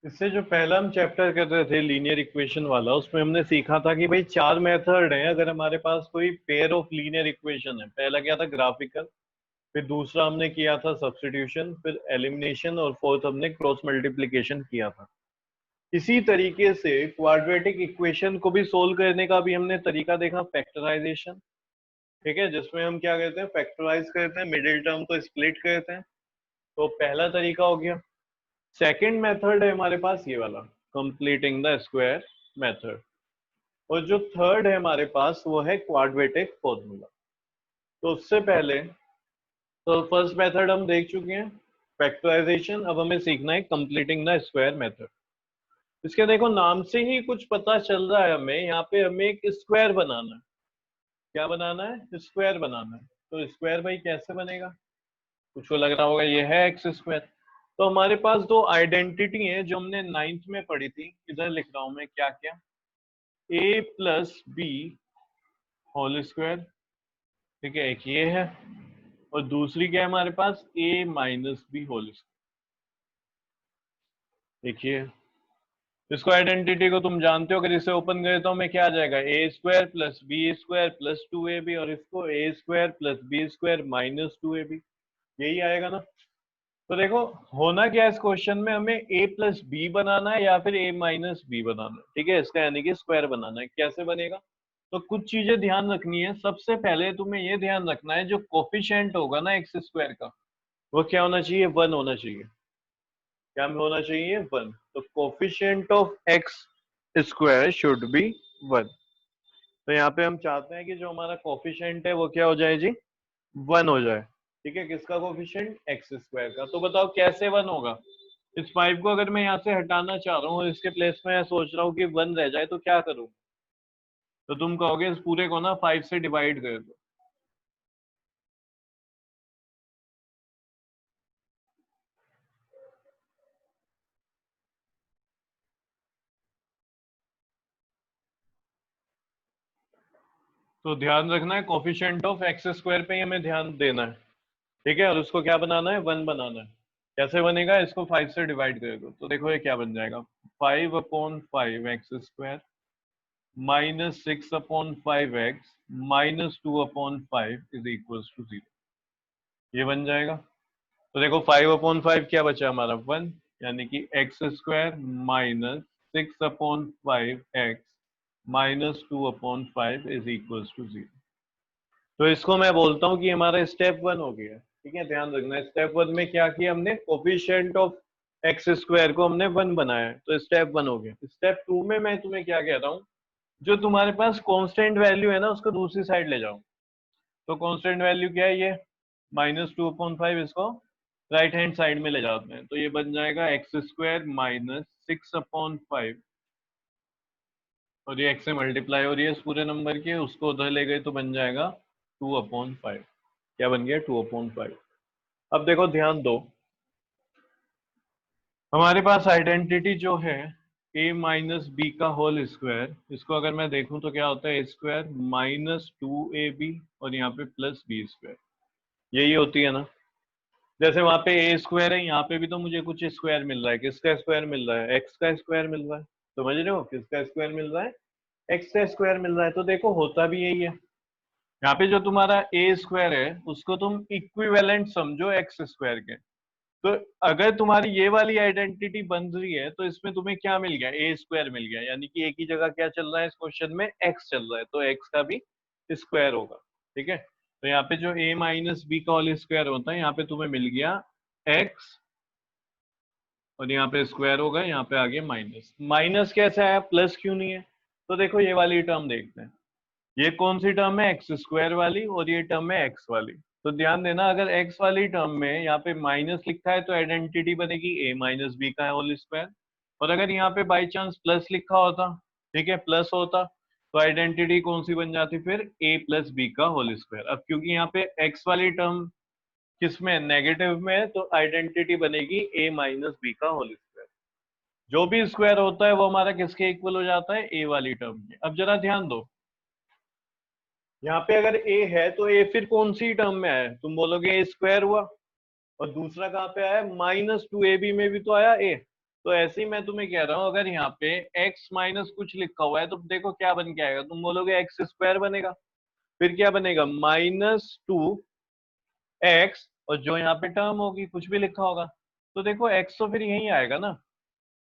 इससे जो पहला हम चैप्टर कर रहे थे लीनियर इक्वेशन वाला, उसमें हमने सीखा था कि भाई चार मेथड है अगर हमारे पास कोई पेयर ऑफ लीनियर इक्वेशन है। पहला क्या था, ग्राफिकल। फिर दूसरा हमने किया था सब्स्टिट्यूशन, फिर एलिमिनेशन, और फोर्थ हमने क्रॉस मल्टीप्लिकेशन किया था। इसी तरीके से क्वाड्रेटिक इक्वेशन को भी सोल्व करने का भी हमने तरीका देखा, फैक्टराइजेशन। ठीक है, जिसमें हम क्या करते हैं, फैक्टराइज करते हैं, मिडिल टर्म को स्प्लिट करते हैं। तो पहला तरीका हो गया। सेकंड मेथड है हमारे पास ये वाला, कंप्लीटिंग द स्क्वायर मेथड। और जो थर्ड है हमारे पास वो है क्वाड्रेटिक फॉर्मूला। तो उससे पहले तो फर्स्ट मेथड हम देख चुके हैं, फैक्टराइजेशन। अब हमें सीखना है कंप्लीटिंग द स्क्वायर मेथड। इसके देखो नाम से ही कुछ पता चल रहा है हमें, यहाँ पे हमें एक स्क्वायर बनाना है। क्या बनाना है, स्क्वायर बनाना है। तो स्क्वायर भाई कैसे बनेगा, कुछ को लग रहा होगा ये है एक्स स्क्वायर। तो हमारे पास दो आइडेंटिटी है जो हमने नाइन्थ में पढ़ी थी, इधर लिख रहा हूं मैं क्या क्या। ए प्लस बी होल स्क्वायर, ठीक है, एक ये है। और दूसरी क्या है हमारे पास, ए माइनस बी होल स्क्वायर, देखिए। इसको आइडेंटिटी को तुम जानते हो, अगर इसे ओपन करें तो हमें क्या आ जाएगा, A square plus B square plus 2ab, और इसको A square plus B square minus 2ab, यही आएगा ना। तो देखो होना क्या है इस क्वेश्चन में, हमें ए प्लस बी बनाना है या फिर ए माइनस बी बनाना है। ठीक है, इसका यानी कि स्क्वायर बनाना है। कैसे बनेगा, तो कुछ चीजें ध्यान रखनी है। सबसे पहले तुम्हें ये ध्यान रखना है जो कोफिशिएंट होगा ना एक्स स्क्वायर का, वो क्या होना चाहिए, 1 होना चाहिए। क्या होना चाहिए, 1। तो coefficient of x square should be 1। तो यहाँ पे हम चाहते हैं कि जो हमारा कोफिशिएंट है वो क्या हो जाए जी, 1 हो जाए। ठीक है, किसका कोफिशिएंट, एक्स स्क्वायर का। तो बताओ कैसे 1 होगा। इस 5 को अगर मैं यहाँ से हटाना चाह रहा हूँ और इसके प्लेस में सोच रहा हूँ कि 1 रह जाए, तो क्या करूँ। तो तुम कहोगे इस पूरे को ना 5 से डिवाइड कर दो। तो ध्यान रखना है कोफिशिएंट ऑफ एक्स स्क्वायर पे ही हमें ध्यान देना है। ठीक है, और उसको क्या बनाना है, 1 बनाना है। कैसे बनेगा, इसको 5 से डिवाइड कर दो। तो देखो ये क्या बन जाएगा, 5/5 X square minus 6/5 X minus 2/5 is equal to 0। ये बन जाएगा। तो देखो 5/5 क्या बचा हमारा, 1, यानी कि X square minus 6/5 X minus 2/5 is equal to 0। तो इसको मैं बोलता हूँ कि हमारा स्टेप 1 हो गया। ठीक है, ध्यान रखना स्टेप 1 में क्या किया हमने, कोफिशिएंट ऑफ एक्स स्क्वायर को हमने 1 बनाया है, तो स्टेप 1 हो गया। स्टेप 2 में मैं तुम्हें क्या कह रहा हूँ, जो तुम्हारे पास कांस्टेंट वैल्यू है ना उसको दूसरी साइड ले जाओ। तो कांस्टेंट वैल्यू क्या है, ये -2/5, इसको राइट हैंड साइड में ले जाते हैं। तो ये बन जाएगा एक्स स्क्वायर माइनस 6/5, और ये एक्स से मल्टीप्लाई हो रही है इस पूरे नंबर के, उसको उधर ले गए तो बन जाएगा 2/5। क्या बन गया, 2/5। अब देखो ध्यान दो, हमारे पास आइडेंटिटी जो है a माइनस बी का होल स्क्वायर, इसको अगर मैं देखूं तो क्या होता है, ए स्क्वायर माइनस 2ab और यहाँ पे प्लस बी स्क्वायर, यही होती है ना। जैसे वहां पे ए स्क्वायर है, यहाँ पे भी तो मुझे कुछ स्क्वायर मिल रहा है। किसका स्क्वायर मिल रहा है, एक्स का स्क्वायर मिल रहा है। समझ रहे हो, किसका स्क्वायर मिल रहा है, एक्स का स्क्वायर मिल रहा है। तो देखो होता भी यही है, यहाँ पे जो तुम्हारा ए स्क्वायर है उसको तुम इक्विवेलेंट समझो एक्स स्क्वायर के। तो अगर तुम्हारी ये वाली आइडेंटिटी बन रही है तो इसमें तुम्हें क्या मिल गया, ए स्क्वायर मिल गया, यानी कि एक ही जगह क्या चल रहा है इस क्वेश्चन में, एक्स चल रहा है, तो एक्स का भी स्क्वायर होगा। ठीक है, तो यहाँ पे जो a माइनस बी का होल स्क्वायर होता है, यहाँ पे तुम्हें मिल गया एक्स, और यहाँ पे स्क्वायर होगा, यहाँ पे आ गया माइनस। माइनस कैसे आया, प्लस क्यों नहीं है। तो देखो ये वाली टर्म देखते हैं, ये कौन सी टर्म है, एक्स स्क्वायर वाली, और ये टर्म है एक्स वाली। तो ध्यान देना, अगर एक्स वाली टर्म में यहाँ पे माइनस लिखा है तो आइडेंटिटी बनेगी a माइनस बी का होल स्क्वायर। और अगर यहाँ पे बाई चांस प्लस लिखा होता, ठीक है, प्लस होता, तो आइडेंटिटी कौन सी बन जाती फिर, a प्लस बी का होल स्क्वायर। अब क्योंकि यहाँ पे एक्स वाली टर्म किसमें, नेगेटिव में है, तो आइडेंटिटी बनेगी a माइनस बी का होल स्क्वायर। जो भी स्क्वायर होता है वो हमारा किसके इक्वल हो जाता है, a वाली टर्म के। अब जरा ध्यान दो, यहाँ पे अगर a है तो a फिर कौन सी टर्म में आया, तुम बोलोगे a स्क्वायर हुआ, और दूसरा कहाँ पे आया, -2ab में भी तो आया a। तो ऐसे ही मैं तुम्हें कह रहा हूँ, अगर यहाँ पे x माइनस कुछ लिखा हुआ है तो देखो क्या बन के आएगा, तुम बोलोगे एक्स स्क्वायर बनेगा, फिर क्या बनेगा -2x, और जो यहाँ पे टर्म होगी कुछ भी लिखा होगा, तो देखो x तो फिर यही आएगा ना।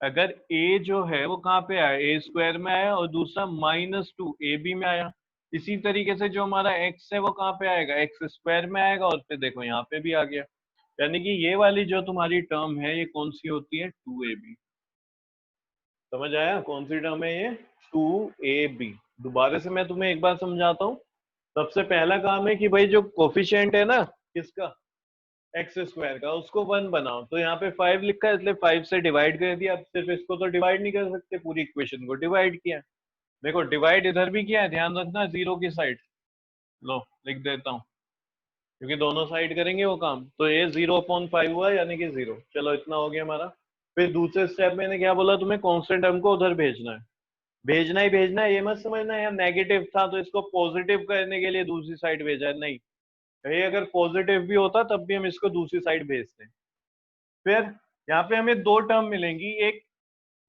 अगर a जो है वो कहाँ पे आया, ए स्क्वायर में आया, और दूसरा -2 ए बी में आया। इसी तरीके से जो हमारा x है वो कहाँ पे आएगा, एक्स स्क्वायर में आएगा, और फिर देखो यहाँ पे भी आ गया। यानी कि ये वाली जो तुम्हारी टर्म है ये कौन सी होती है, 2ab। समझ आया कौन सी टर्म है ये, 2ab। दोबारा से मैं तुम्हें एक बार समझाता हूँ। सबसे पहला काम है कि भाई जो कोफिशिएंट है ना किसका, एक्स स्क्वायर का, उसको 1 बनाओ। तो यहाँ पे 5 लिखा है इसलिए 5 से डिवाइड कर दिया। अब सिर्फ इसको तो डिवाइड नहीं कर सकते, पूरी इक्वेशन को डिवाइड किया। देखो डिवाइड इधर भी किया है, ध्यान रखना जीरो की साइड। लो लिख देता हूँ, क्योंकि दोनों साइड करेंगे वो काम। तो ये 0/5 हुआ, यानी कि 0। चलो इतना हो गया हमारा। फिर दूसरे स्टेप में क्या बोला तुम्हें, कांस्टेंट टर्म को उधर भेजना है। भेजना ही भेजना है, ये मत समझना यार नेगेटिव था तो इसको पॉजिटिव करने के लिए दूसरी साइड भेजा है, नहीं। ये अगर पॉजिटिव भी होता तब भी हम इसको दूसरी साइड भेजते हैं। फिर यहाँ पे हमें दो टर्म मिलेंगी, एक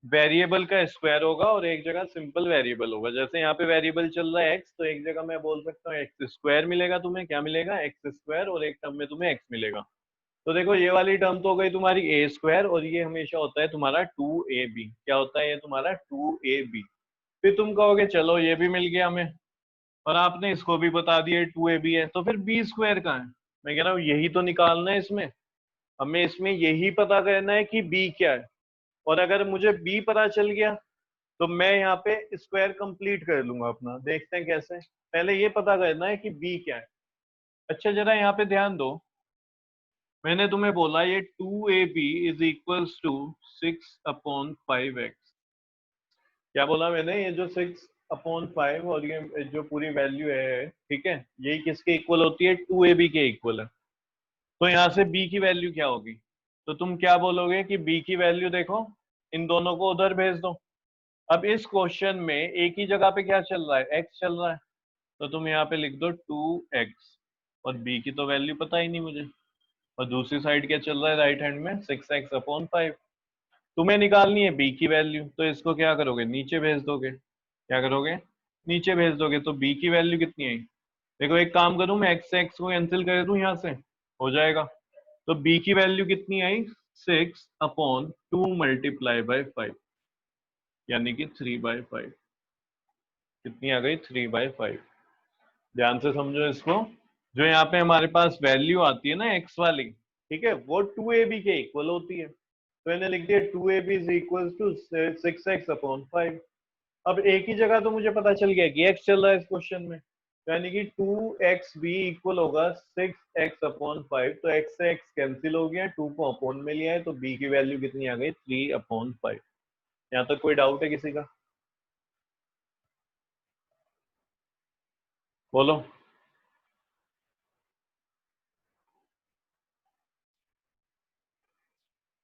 वेरिएबल का स्क्वायर होगा और एक जगह सिंपल वेरिएबल होगा। जैसे यहाँ पे वेरिएबल चल रहा है एक्स, तो एक जगह मैं बोल सकता हूँ एक्स स्क्वायर मिलेगा तुम्हें, क्या मिलेगा, एक्स स्क्वायर, और एक टर्म में तुम्हें एक्स मिलेगा। तो देखो ये वाली टर्म तो हो गई तुम्हारी ए स्क्वायर, और ये हमेशा होता है तुम्हारा 2ab। क्या होता है ये तुम्हारा 2ab। फिर तुम कहोगे चलो ये भी मिल गया हमें, और आपने इसको भी बता दिया 2ab है, तो फिर बी स्क्वायर कहाँ है। मैं कह रहा हूँ यही तो निकालना है इसमें, हमें इसमें यही पता करना है कि बी क्या है। और अगर मुझे बी पता चल गया तो मैं यहाँ पे स्क्वायर कंप्लीट कर लूंगा अपना। देखते हैं कैसे, पहले ये पता करना है कि बी क्या है। अच्छा जरा यहाँ पे ध्यान दो, मैंने तुम्हें बोला ये 2ab is equals to 6/5x। क्या बोला मैंने, ये जो 6/5 और ये जो पूरी वैल्यू है, ठीक है, यही किसके इक्वल होती है, 2ab के इक्वल है। तो यहाँ से b की वैल्यू क्या होगी, तो तुम क्या बोलोगे कि b की वैल्यू देखो, इन दोनों को उधर भेज दो। अब इस क्वेश्चन में एक ही जगह पे क्या चल रहा है, x चल रहा है, तो तुम यहाँ पे लिख दो 2x, और b की तो वैल्यू पता ही नहीं मुझे। और दूसरी साइड क्या चल रहा है राइट हैंड में, 6x/5। तुम्हें निकालनी है b की वैल्यू, तो इसको क्या करोगे, नीचे भेज दोगे। क्या करोगे, नीचे भेज दोगे। तो b की वैल्यू कितनी आई, देखो एक काम करूं मैं, x से x को कैंसिल कर दूं, यहाँ से हो जाएगा। तो b की वैल्यू कितनी आई, 6/2 मल्टीप्लाई बाय 5, यानी कि 3/5। कितनी आ गई, 3/5। ध्यान से समझो इसको। जो यहाँ पे हमारे पास वैल्यू आती है ना एक्स वाली, ठीक है, वो 2ab के इक्वल होती है। तो मैंने लिख दिया 2ab is equal to 6x/5। अब एक ही जगह तो मुझे पता चल गया कि x चल रहा है इस क्वेश्चन में, यानी कि 2xb इक्वल होगा 6x/5। तो x से x कैंसिल हो गया, 2 को अपॉन में लिया है, तो b की वैल्यू कितनी आ गई, 3/5। यहाँ तक कोई डाउट है किसी का, बोलो।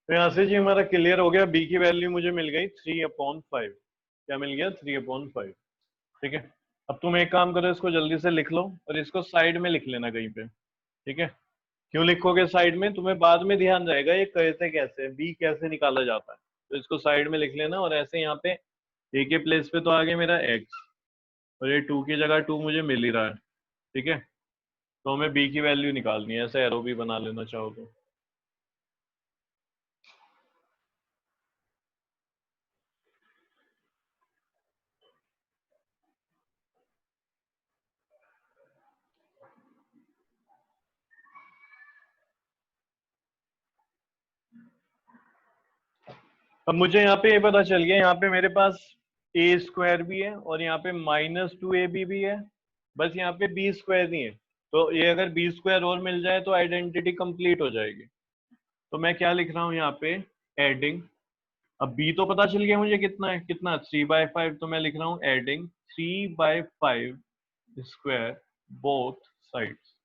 तो यहाँ से जी हमारा क्लियर हो गया, बी की वैल्यू मुझे मिल गई 3/5। क्या मिल गया, 3/5। ठीक है, अब तुम एक काम करो, इसको जल्दी से लिख लो और इसको साइड में लिख लेना कहीं पे। ठीक है, क्यों लिखोगे साइड में, तुम्हें बाद में ध्यान रहेगा ये कैसे कैसे बी कैसे निकाला जाता है। तो इसको साइड में लिख लेना, और ऐसे यहाँ पे ए के प्लेस पे तो आ गया मेरा एक्स, और ये 2 की जगह 2 मुझे मिल ही रहा है। ठीक है, तो हमें बी की वैल्यू निकालनी है, ऐसे एरो भी बना लेना चाहो तो। अब मुझे यहाँ पे ये पता चल गया, यहाँ पे मेरे पास ए स्क्वायर भी है और यहाँ पे -2ab भी है, बस यहाँ पे बी स्क्वायर नहीं है। तो ये अगर बी स्क्वायर और मिल जाए तो आइडेंटिटी कंप्लीट हो जाएगी। तो मैं क्या लिख रहा हूँ यहाँ पे, एडिंग। अब बी तो पता चल गया मुझे कितना है, कितना 3/5। तो मैं लिख रहा हूँ adding 3/5 square both sides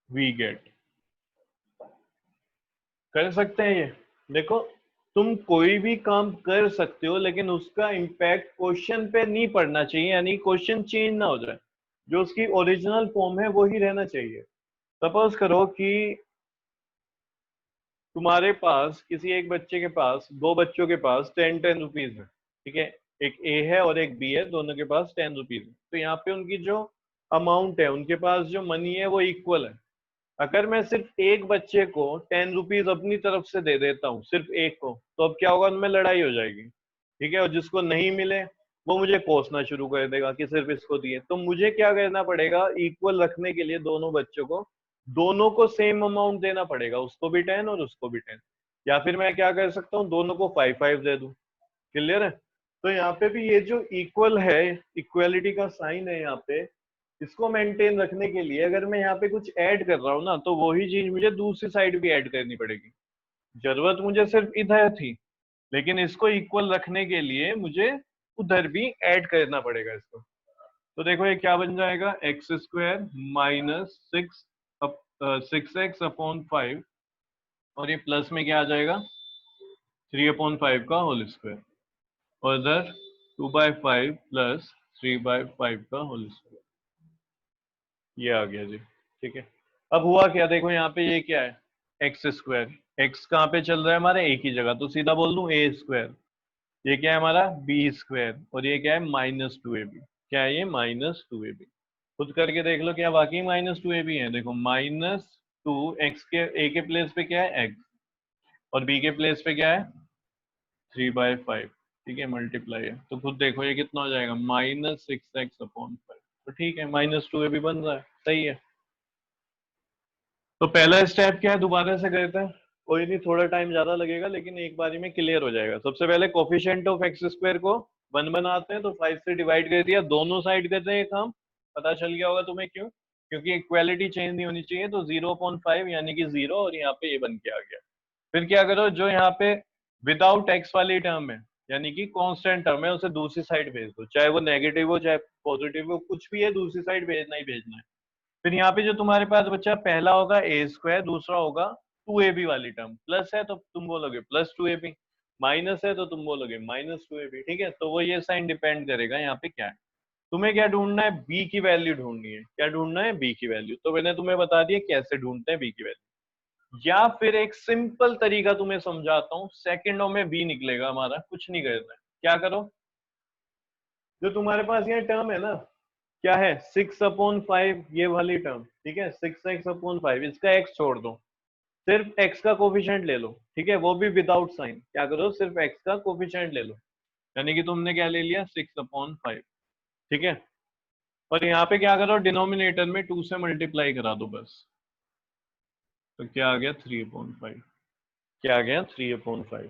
we get. कर सकते हैं ये, देखो तुम कोई भी काम कर सकते हो लेकिन उसका इम्पैक्ट क्वेश्चन पे नहीं पड़ना चाहिए, यानी क्वेश्चन चेंज ना हो जाए, जो उसकी ओरिजिनल फॉर्म है वो ही रहना चाहिए। सपोज करो कि तुम्हारे पास किसी एक बच्चे के पास, दो बच्चों के पास 10 रुपीज है, ठीक है, एक ए है और एक बी है, दोनों के पास 10 रुपीज है। तो यहाँ पे उनकी जो अमाउंट है, उनके पास जो मनी है वो इक्वल है। अगर मैं सिर्फ एक बच्चे को 10 रुपीज अपनी तरफ से दे देता हूँ, सिर्फ एक को, तो अब क्या होगा, उनमें लड़ाई हो जाएगी, ठीक है, और जिसको नहीं मिले वो मुझे कोसना शुरू कर देगा कि सिर्फ इसको दिए। तो मुझे क्या करना पड़ेगा, इक्वल रखने के लिए दोनों बच्चों को, दोनों को सेम अमाउंट देना पड़ेगा, उसको भी 10 और उसको भी 10। या फिर मैं क्या कर सकता हूँ, दोनों को 5-5 दे दूं। क्लियर है? तो यहाँ पे भी ये जो इक्वल है, इक्वलिटी का साइन है यहाँ पे, इसको मेंटेन रखने के लिए अगर मैं यहाँ पे कुछ ऐड कर रहा हूँ ना, तो वही चीज मुझे दूसरी साइड भी ऐड करनी पड़ेगी। जरूरत मुझे सिर्फ इधर थी, लेकिन इसको इक्वल रखने के लिए मुझे उधर भी ऐड करना पड़ेगा इसको। तो देखो ये क्या बन जाएगा, x² माइनस 6x/5, और ये प्लस में क्या आ जाएगा, 3/5 का होल स्क्वायर, और इधर 2/5 प्लस 3/5 का होल स्क्वायर। ये आ गया जी, ठीक है। अब हुआ क्या, देखो यहाँ पे ये क्या है, x², x कहाँ पे चल रहा है हमारे, एक ही जगह, तो सीधा बोल दूं a²। ये क्या है हमारा b², और ये क्या है -2ab। क्या है ये, -2ab। खुद करके देख लो, क्या वाकई -2ab है? देखो -2, x के a के प्लेस पे क्या है x, और b के प्लेस पे क्या है 3/5, ठीक है, मल्टीप्लाई है। तो खुद देखो ये कितना हो जाएगा, -6x/5। तो ठीक है, -2ab बन रहा है, सही है। तो पहला स्टेप क्या है, दोबारा से करते हैं, कोई नहीं, थोड़ा टाइम ज्यादा लगेगा लेकिन एक बारी में क्लियर हो जाएगा। सबसे पहले कोफिशिएंट ऑफ x² को 1 बनाते हैं, तो 5 से डिवाइड कर दिया, दोनों साइड करते हैं ये काम। पता चल गया होगा तुम्हें क्यों, क्योंकि इक्वालिटी चेंज नहीं होनी चाहिए, तो 0/5 यानी कि 0, और यहाँ पे ये बन के आ गया। फिर क्या करो, जो यहाँ पे विदाउट एक्स वाली टर्म है, यानी कि कांस्टेंट टर्म है, उसे दूसरी साइड भेज दो, चाहे वो नेगेटिव हो चाहे पॉजिटिव हो, कुछ भी है, दूसरी साइड भेजना ही भेजना है। फिर यहाँ पे जो तुम्हारे पास बच्चा, पहला होगा a², दूसरा होगा 2ab वाली टर्म, प्लस है तो तुम बोलोगे +2ab, माइनस है तो तुम बोलोगे -2ab, ठीक है। तो वो ये साइन डिपेंड करेगा यहाँ पे क्या है। तुम्हें क्या ढूंढना है, b की वैल्यू ढूंढनी है। क्या ढूंढना है, b की वैल्यू। तो मैंने तुम्हें बता दिया कैसे ढूंढते हैं b की वैल्यू, या फिर एक सिंपल तरीका तुम्हें समझाता हूँ, सेकेंडों में b निकलेगा हमारा, कुछ नहीं करना है। क्या करो, जो तुम्हारे पास ये टर्म है ना, क्या है 6/5, ये वाली टर्म, ठीक है, 6x/5, इसका x छोड़ दो, सिर्फ x का कोफिशिएंट ले लो, ठीक है, वो भी विदाउट साइन। क्या करो, सिर्फ x का कोफिशिएंट ले लो, यानी कि तुमने क्या ले लिया, 6/5, ठीक है। और यहाँ पे क्या करो, डिनोमिनेटर में 2 से मल्टीप्लाई करा दो बस। तो क्या आ गया, 3/5। क्या आ गया, 3/5।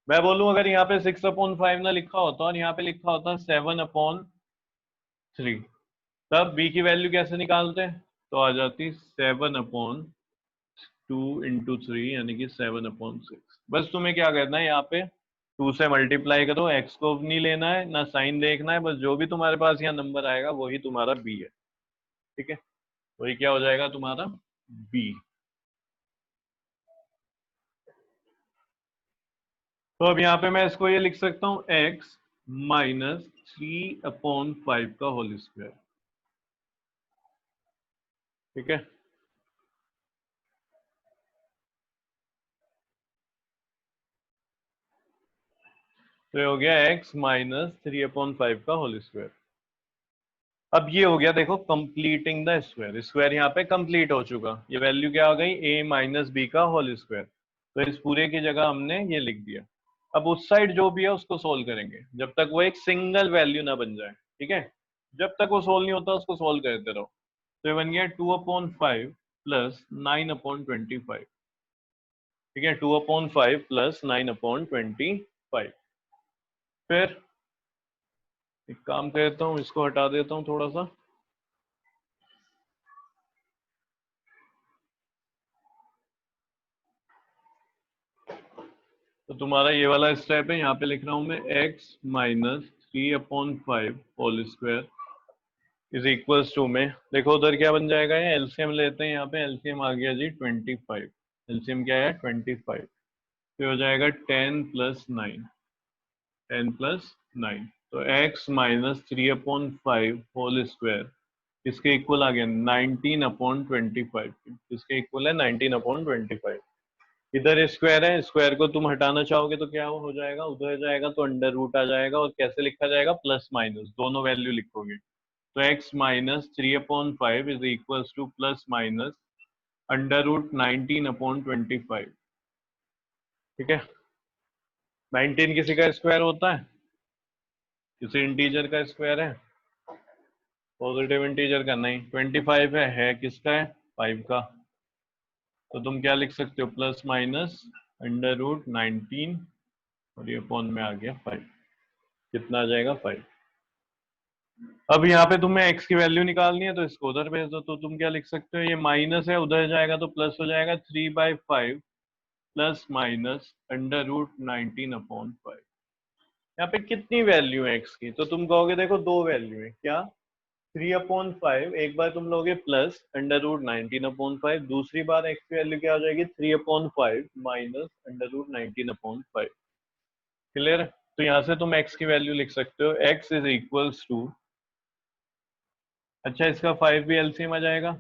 मैं बोलूं अगर यहाँ पे 6/5 ना लिखा होता और यहाँ पे लिखा होता 7/3, तब b की वैल्यू कैसे निकालते हैं, तो आ जाती 7/2 × 3, यानी कि 7/6। बस तुम्हें क्या करना है, यहाँ पे 2 से मल्टीप्लाई करो, x को नहीं लेना है ना, साइन देखना है, बस जो भी तुम्हारे पास यहाँ नंबर आएगा वही तुम्हारा b है, ठीक है, वही क्या हो जाएगा तुम्हारा b। तो अब यहाँ पे मैं इसको ये लिख सकता हूँ x -3/5 का होल स्क्वायर, ठीक है। तो ये हो गया x -3/5 का होल स्क्वायर। अब ये हो गया, देखो कंप्लीटिंग द स्क्वायर, स्क्वायर यहाँ पे कंप्लीट हो चुका। ये वैल्यू क्या हो गई, a - b का होल स्क्वायर। तो इस पूरे की जगह हमने ये लिख दिया। अब उस साइड जो भी है उसको सोल्व करेंगे, जब तक वो एक सिंगल वैल्यू ना बन जाए, ठीक है, जब तक वो सोल्व नहीं होता उसको सोल्व करते रहो। तो ये बन गया 2/5 प्लस 9/25, ठीक है, 2/5 प्लस 9/25। फिर एक काम करता हूँ, इसको हटा देता हूँ थोड़ा सा। तो तुम्हारा ये वाला स्टेप है, यहाँ पे लिख रहा हूं मैं x -3/5 whole square is equals to में, देखो उधर क्या बन जाएगा, ये एलसीएम लेते हैं, यहाँ पे एलसीएम आ गया जी 25। एलसीएम क्या है 25, तो हो जाएगा 10 + 9, 10 + 9। तो x -3/5 होल स्क्वायर इसके इक्वल आ गया 19/25, इसके इक्वल है 19/25। इधर स्क्वायर है, स्क्वायर को तुम हटाना चाहोगे तो क्या हो जाएगा, उधर जाएगा तो अंडर रूट आ जाएगा, और कैसे लिखा जाएगा, प्लस माइनस दोनों वैल्यू लिखोगे। तो x minus 3/5 is equals to plus minus under root 19/25। ठीक है, 19 किसी का स्क्वायर होता है, किसी इंटीजर का स्क्वायर है, पॉजिटिव इंटीजर का नहीं। 25 है किसका है, 5 का। तो तुम क्या लिख सकते हो, प्लस माइनस अंडर रूट 19 और ये अपॉन में आ गया 5। कितना आ जाएगा, 5। अब यहाँ पे तुम्हें x की वैल्यू निकालनी है तो इसको उधर भेज दो। तो तुम क्या लिख सकते हो, ये माइनस है, उधर जाएगा तो प्लस हो जाएगा, 3/5 प्लस माइनस अंडर रूट 19/5। यहाँ पे कितनी वैल्यू है x की, तो तुम कहोगे देखो दो वैल्यू है, क्या, 3/5, एक बार तुम लोगे प्लस अंडर रूट 19/5, दूसरी बार x की वैल्यू क्या हो जाएगी, 3/5 माइनस अंडर रूट 19/5। क्लियर है? तो यहाँ से तुम x की वैल्यू लिख सकते हो, x इज इक्वल्स टू, अच्छा इसका 5 भी एलसीएम आ जाएगा।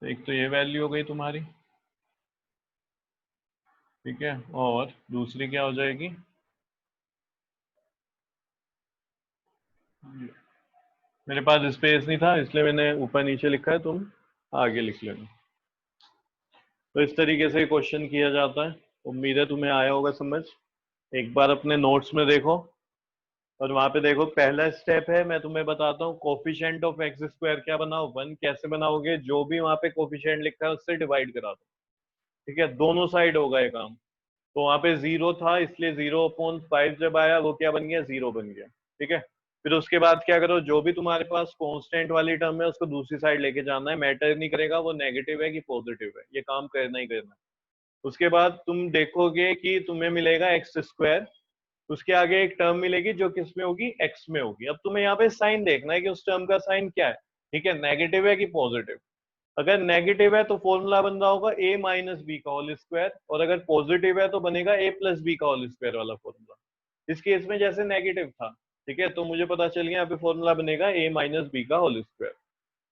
तो एक तो ये वैल्यू हो गई तुम्हारी, ठीक है, और दूसरी क्या हो जाएगी, मेरे पास स्पेस नहीं था इसलिए मैंने ऊपर नीचे लिखा है, तुम आगे लिख लेना। तो इस तरीके से क्वेश्चन किया जाता है। उम्मीद है तुम्हें आया होगा समझ। एक बार अपने नोट्स में देखो, और वहां पे देखो पहला स्टेप है, मैं तुम्हें बताता हूँ, कोफिशिएंट ऑफ एक्स स्क्वायर क्या बनाओ, 1। कैसे बनाओगे, जो भी वहां पे कोफिशिएंट लिखा है उससे डिवाइड करा दो। ठीक है, दोनों साइड होगा ये काम। तो वहां पे 0 था इसलिए 0/5 जब आया वो क्या बन गया, 0 बन गया। ठीक है, फिर उसके बाद क्या करो, जो भी तुम्हारे पास कांस्टेंट वाली टर्म है उसको दूसरी साइड लेके जाना है, मैटर नहीं करेगा वो नेगेटिव है कि पॉजिटिव है, ये काम करना ही करना है। उसके बाद तुम देखोगे कि तुम्हें मिलेगा एक्स स्क्वायर, उसके आगे एक टर्म मिलेगी जो किस में होगी, एक्स में होगी। अब तुम्हें यहाँ पे साइन देखना है कि उस टर्म का साइन क्या है। ठीक है, नेगेटिव है कि पॉजिटिव। अगर नेगेटिव है तो फॉर्मूला बन रहा होगा a माइनस बी का होल स्क्वायर, और अगर पॉजिटिव है तो बनेगा a प्लस बी का होल स्क्वायर वाला फॉर्मूला। इस केस में जैसे नेगेटिव था, ठीक है, तो मुझे पता चल गया यहाँ पे फॉर्मूला बनेगा a माइनस बी का होल स्क्वायर।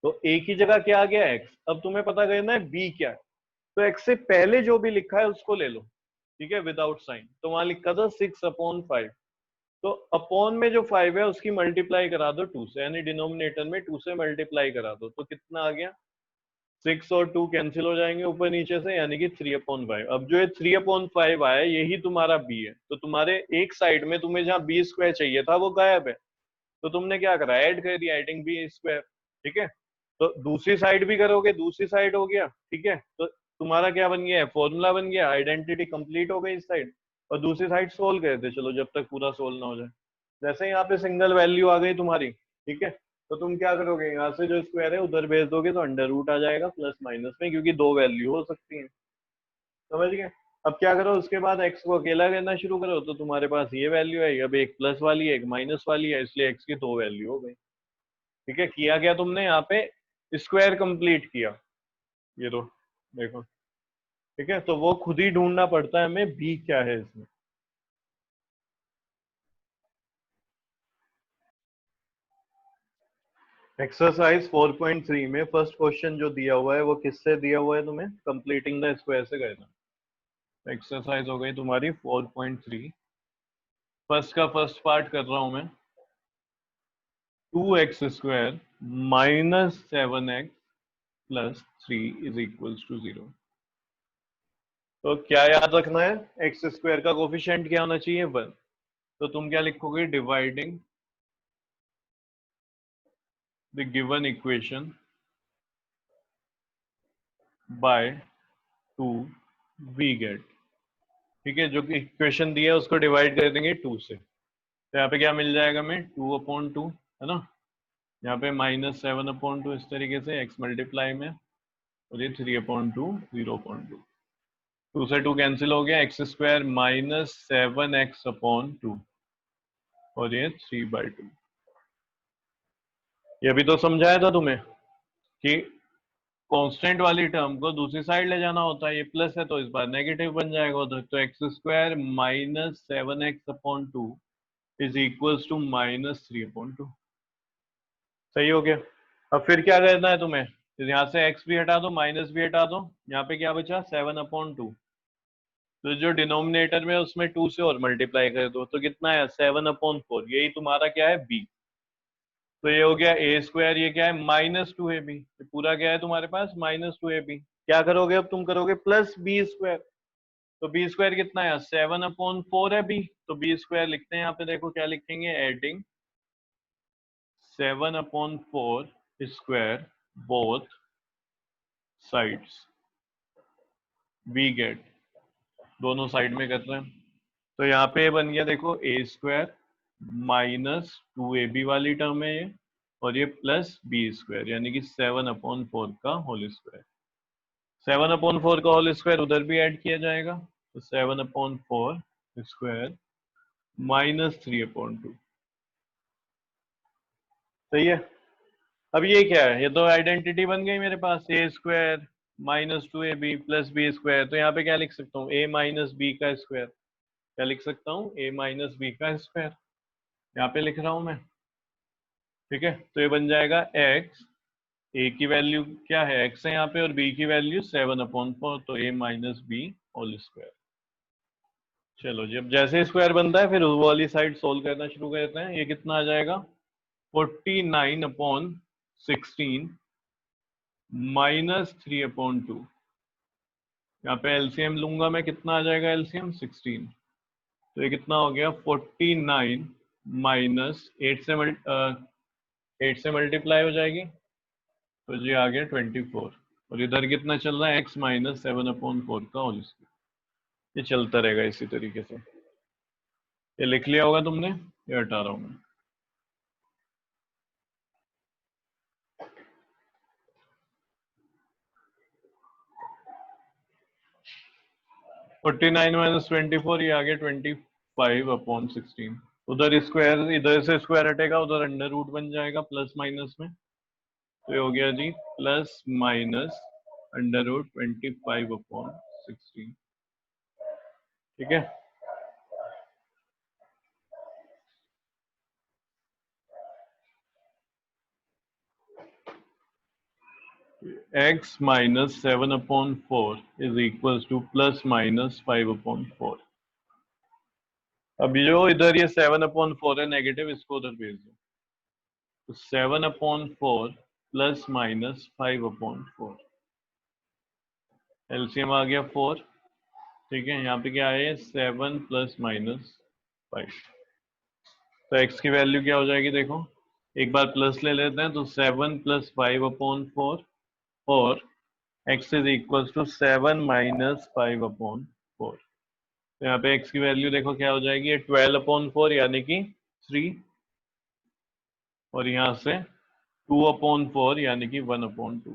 तो a की जगह क्या आ गया, x। अब तुम्हें पता करना है b क्या है, तो x से पहले जो भी लिखा है उसको ले लो। ठीक है, विदाउट साइन। तो वहां लिखा था 6/5, तो अपॉन में जो 5 है उसकी मल्टीप्लाई करा दो 2 से, यानी डिनोमिनेटर में 2 से मल्टीप्लाई करा दो, तो कितना आ गया, 6 और 2 कैंसिल हो जाएंगे ऊपर नीचे से, यानी कि 3/5। अब जो ये 3/5 आया यही तुम्हारा b है, तो तुम्हारे एक साइड में तुम्हें जहां b स्क्वायर चाहिए था वो गायब है, तो तुमने क्या करा, ऐड कर दिया, एडिंग बी स्क्वायर। ठीक है, तो दूसरी साइड भी करोगे, दूसरी साइड हो गया। ठीक है, तो तुम्हारा क्या बन गया है, फॉर्मूला बन गया, आइडेंटिटी कंप्लीट हो गई इस साइड, और दूसरी साइड सोल्व कर दे चलो जब तक पूरा सोल्व ना हो जाए। जैसे यहाँ पे सिंगल वैल्यू आ गई तुम्हारी, ठीक है, तो तुम क्या करोगे, यहाँ से जो स्क्वायर है उधर भेज दोगे तो अंडर रूट आ जाएगा प्लस माइनस में, क्योंकि दो वैल्यू हो सकती है। समझ गए? अब क्या करो, उसके बाद एक्स को अकेला करना शुरू करो, तो तुम्हारे पास ये वैल्यू है, अब एक प्लस वाली है एक माइनस वाली है, इसलिए एक्स की दो वैल्यू हो गई। ठीक है, किया गया तुमने यहाँ पे, स्क्वायर कंप्लीट किया, ये तो देखो। ठीक है, तो वो खुद ही ढूंढना पड़ता है हमें बी क्या है इसमें। एक्सरसाइज 4.3 में फर्स्ट क्वेश्चन जो दिया हुआ है वो किससे दिया हुआ है, तुम्हें कंप्लीटिंग द स्क्वायर से करना। एक्सरसाइज हो गई तुम्हारी 4.3, फर्स्ट का फर्स्ट पार्ट कर रहा हूं मैं, 2x² minus 7x plus 3 is equals to 0। तो क्या याद रखना है, एक्स स्क्वायर का कोफिशिएंट क्या होना चाहिए, 1। तो तुम क्या लिखोगे, dividing the given equation by 2 we get. ठीक है, जो इक्वेशन दिया है उसको डिवाइड कर देंगे 2 से, तो यहाँ पे क्या मिल जाएगा हमें, 2/2, है ना। यहाँ पे -7/2 इस तरीके से x मल्टीप्लाई में, और ये 3/2 0/2, 2 से 2 कैंसिल हो गया, x² माइनस 7x/2, और ये 3/2। ये भी तो समझाया था तुम्हें कि कांस्टेंट वाली टर्म को दूसरी साइड ले जाना होता है, ये प्लस है तो इस बार नेगेटिव बन जाएगा उधर, तो x² minus 7x/2 is equals to -3/2। सही हो गया। अब फिर क्या करना है तुम्हें, तो यहाँ से x भी हटा दो, माइनस भी हटा दो, यहाँ पे क्या बचा 7/2। तो जो डिनोमिनेटर में उसमें 2 से और मल्टीप्लाई कर दो तो कितना है 7/4। यही तुम्हारा क्या है b। तो ये हो गया a स्क्वायर, ये क्या है -2ab। पूरा क्या है तुम्हारे पास -2ab। क्या करोगे अब तुम करोगे प्लस बी स्क्वायर। तो बी स्क्वायर कितना है 7/4 है बी। तो बी स्क्वायर लिखते हैं यहाँ पे, देखो क्या लिखेंगे, adding 7/4 square both sides, we get, दोनों साइड में कर रहे हैं। तो यहाँ पे बन गया देखो ए स्क्वायर -2ab वाली टर्म है ये, और ये प्लस बी स्क्वायर, यानी कि 7/4 का होल स्क्वायर। 7/4 का होल स्क्वायर उधर भी ऐड किया जाएगा, तो 7/4 स्क्वायर -3/2। सही है। अब ये क्या है, ये तो आइडेंटिटी बन गई मेरे पास, A square -2ab plus B square. तो यहाँ पे क्या लिख सकता हूँ, a माइनस बी का स्क्वायर। क्या लिख सकता हूँ, a माइनस बी का स्क्वायर, यहाँ पे लिख रहा हूँ मैं। ठीक है, तो ये बन जाएगा x, a की वैल्यू क्या है x है यहाँ पे, और b की वैल्यू 7/4, तो a minus B whole square. चलो जी, अब जैसे स्क्वायर बनता है फिर वो वाली साइड सोल्व करना शुरू करते हैं। ये कितना आ जाएगा 49/16 -3/2। यहाँ पे एलसीएम लूंगा मैं, कितना आ जाएगा एलसीएम 16। तो ये कितना हो गया 49 माइनस 8 से मल्टीप्लाई हो जाएगी, तो जी आ गया 24। और इधर कितना चल रहा है x -7/4 का होल स्क्वायर। ये चलता रहेगा इसी तरीके से। ये लिख लिया होगा तुमने, ये हटा रहा हूं मैं। (49 - 24) ये आ गया 25/16। उधर स्क्वायर, इधर से स्क्वायर हटेगा, उधर अंडर रूट बन जाएगा प्लस माइनस में। तो ये हो गया जी प्लस माइनस अंडर रूट 25/16। ठीक है। x -7/4 is equal to plus minus 5/4। अब जो इधर ये 7/4 है नेगेटिव, इसको उधर भेज दो। तो 7/4 प्लस माइनस 5/4, एलसीएम आ गया 4। ठीक है, यहाँ पे क्या है 7 प्लस माइनस 5। तो x की वैल्यू क्या हो जाएगी देखो, एक बार प्लस ले लेते हैं, तो 7 प्लस 5/4, और x is equal to 7 minus 5/4। तो यहाँ पे x की वैल्यू देखो क्या हो जाएगी, ये 12/4 यानी कि 3, और यहाँ से 2/4 यानी कि 1/2।